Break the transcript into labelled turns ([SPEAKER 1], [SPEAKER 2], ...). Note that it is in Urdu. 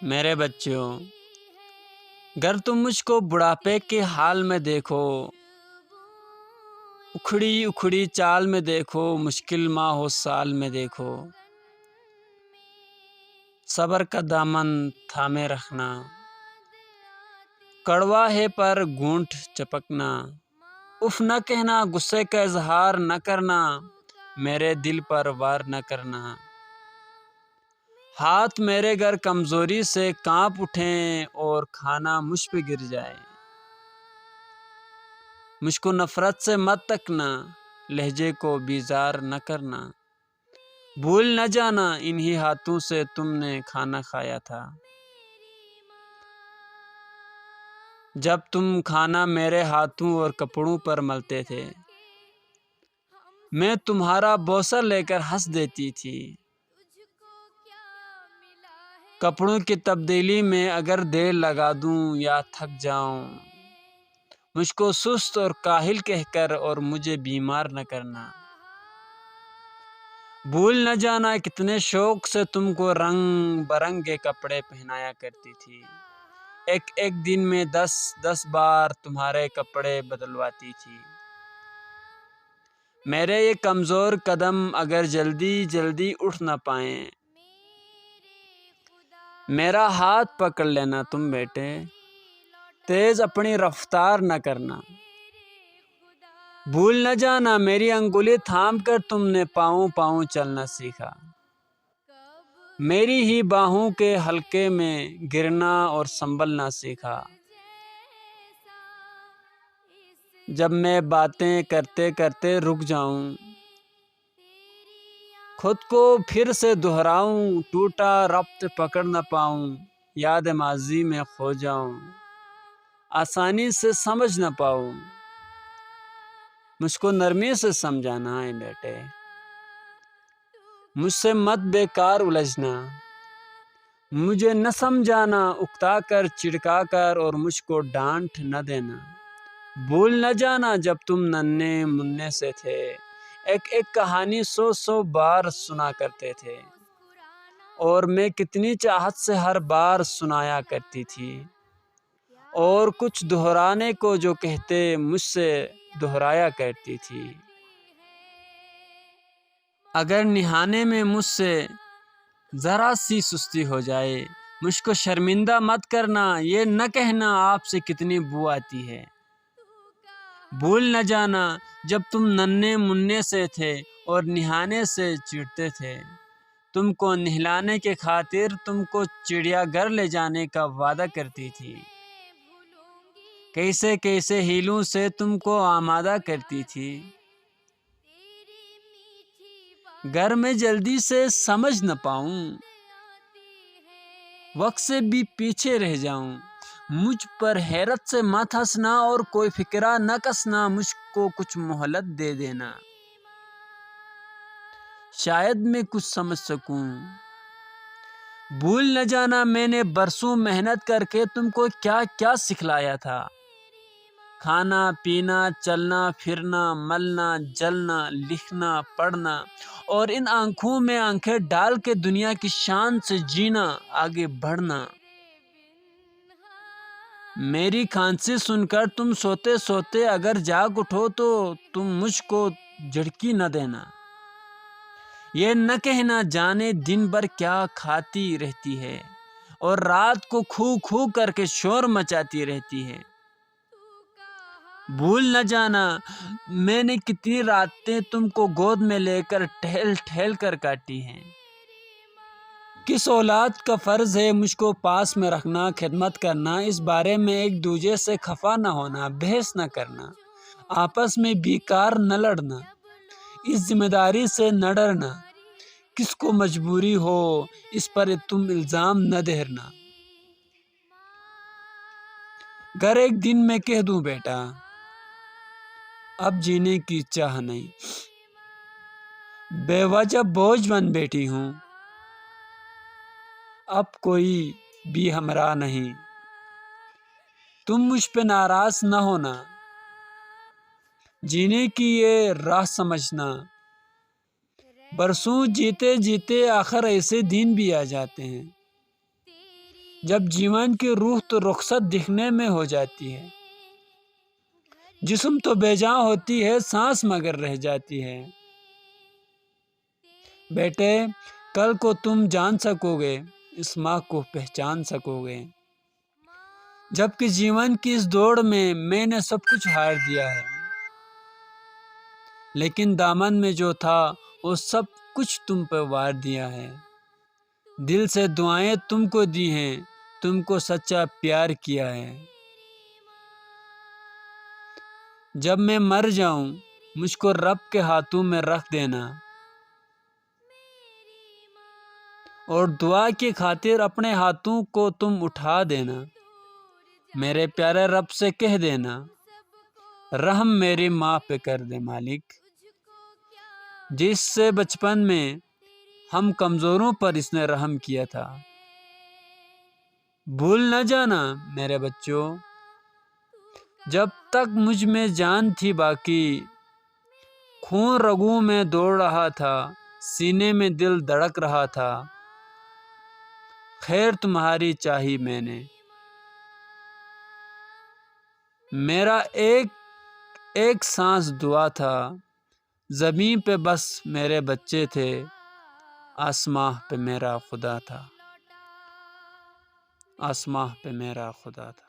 [SPEAKER 1] میرے بچوں، گر تم مجھ کو بڑھاپے کے حال میں دیکھو، اکھڑی اکھڑی چال میں دیکھو، مشکل ماہ و سال میں دیکھو، صبر کا دامن تھامے رکھنا، کڑوا ہے پر گھونٹ چپکنا، اف نہ کہنا، غصے کا اظہار نہ کرنا، میرے دل پر وار نہ کرنا، ہاتھ میرے گر کمزوری سے کانپ اٹھیں اور کھانا مجھ پہ گر جائے، مجھ کو نفرت سے مت تکنا، لہجے کو بیزار نہ کرنا، بھول نہ جانا انہی ہاتھوں سے تم نے کھانا کھایا تھا، جب تم کھانا میرے ہاتھوں اور کپڑوں پر ملتے تھے، میں تمہارا بوسہ لے کر ہنس دیتی تھی، کپڑوں کی تبدیلی میں اگر دیر لگا دوں یا تھک جاؤں، مجھ کو سست اور کاہل کہہ کر اور مجھے بیمار نہ کرنا، بھول نہ جانا کتنے شوق سے تم کو رنگ برنگے کپڑے پہنایا کرتی تھی، ایک ایک دن میں 10 بار تمہارے کپڑے بدلواتی تھی، میرے یہ کمزور قدم اگر جلدی جلدی اٹھ نہ پائیں، میرا ہاتھ پکڑ لینا تم بیٹے، تیز اپنی رفتار نہ کرنا، بھول نہ جانا میری انگلی تھام کر تم نے پاؤں پاؤں چلنا سیکھا، میری ہی باہوں کے حلقے میں گرنا اور سنبھلنا سیکھا، جب میں باتیں کرتے کرتے رک جاؤں، خود کو پھر سے دہراؤں، ٹوٹا ربط پکڑ نہ پاؤں، یاد ماضی میں کھو جاؤں، آسانی سے سمجھ نہ پاؤں، مجھ کو نرمی سے سمجھانا ہے بیٹے، مجھ سے مت بیکار الجھنا، مجھے نہ سمجھانا اکتا کر چڑکا کر اور مجھ کو ڈانٹ نہ دینا، بھول نہ جانا جب تم ننھے منھے سے تھے، ایک ایک کہانی 100 بار سنا کرتے تھے، اور میں کتنی چاہت سے ہر بار سنایا کرتی تھی، اور کچھ دہرانے کو جو کہتے مجھ سے دہرایا کرتی تھی، اگر نہانے میں مجھ سے ذرا سی سستی ہو جائے، مجھ کو شرمندہ مت کرنا، یہ نہ کہنا آپ سے کتنی بو آتی ہے، بھول نہ جانا جب تم ننھے منھے سے تھے اور نہانے سے چڑھتے تھے، تم کو نہلانے کے خاطر تم کو چڑیا گھر لے جانے کا وعدہ کرتی تھی، کیسے کیسے ہیلوں سے تم کو آمادہ کرتی تھی، گھر میں جلدی سے سمجھ نہ پاؤں، وقت سے بھی پیچھے رہ جاؤں، مجھ پر حیرت سے مت ہنسنا اور کوئی فکرہ نہ کسنا، مجھ کو کچھ مہلت دے دینا، شاید میں کچھ سمجھ سکوں، بھول نہ جانا میں نے برسوں محنت کر کے تم کو کیا کیا سکھلایا تھا، کھانا پینا چلنا پھرنا ملنا جلنا لکھنا پڑھنا اور ان آنکھوں میں آنکھیں ڈال کے دنیا کی شان سے جینا آگے بڑھنا، میری کھانسی سن کر تم سوتے سوتے اگر جاگ اٹھو تو تم مجھ کو جھڑکی نہ دینا، یہ نہ کہنا جانے دن بھر کیا کھاتی رہتی ہے اور رات کو کھو کھو کر کے شور مچاتی رہتی ہے، بھول نہ جانا میں نے کتنی راتیں تم کو گود میں لے کر ٹہل ٹہل کر کاٹی ہیں، کس اولاد کا فرض ہے مجھ کو پاس میں رکھنا، خدمت کرنا، اس بارے میں ایک دوسرے سے خفا نہ ہونا، بحث نہ کرنا، آپس میں بیکار نہ لڑنا، اس ذمہ داری سے نہ ڈرنا، کس کو مجبوری ہو اس پر تم الزام نہ دہرنا، گر ایک دن میں کہہ دوں بیٹا اب جینے کی چاہ نہیں، بے وجہ بوجھ بن بیٹھی ہوں، اب کوئی بھی ہمراہ نہیں، تم مجھ پہ ناراض نہ ہونا، جینے کی یہ راہ سمجھنا، برسوں جیتے جیتے آخر ایسے دن بھی آ جاتے ہیں، جب جیون کی روح تو رخصت دکھنے میں ہو جاتی ہے، جسم تو بے جان ہوتی ہے، سانس مگر رہ جاتی ہے۔ بیٹے، کل کو تم جان سکو گے، اس ماں کو پہچان سکو گے، جبکہ جیون کی اس دوڑ میں نے سب کچھ ہار دیا ہے، لیکن دامن میں جو تھا وہ سب کچھ تم پہ وار دیا ہے۔ دل سے دعائیں تم کو دی ہیں، تم کو سچا پیار کیا ہے۔ جب میں مر جاؤں مجھ کو رب کے ہاتھوں میں رکھ دینا، اور دعا کی خاطر اپنے ہاتھوں کو تم اٹھا دینا۔ میرے پیارے رب سے کہہ دینا، رحم میری ماں پہ کر دے مالک، جس سے بچپن میں ہم کمزوروں پر اس نے رحم کیا تھا۔ بھول نہ جانا میرے بچوں، جب تک مجھ میں جان تھی باقی، خون رگوں میں دوڑ رہا تھا، سینے میں دل دھڑک رہا تھا، خیر تمہاری چاہی میں نے۔ میرا ایک ایک سانس دعا تھا، زمین پہ بس میرے بچے تھے، آسماں پہ میرا خدا تھا، آسماں پہ میرا خدا تھا۔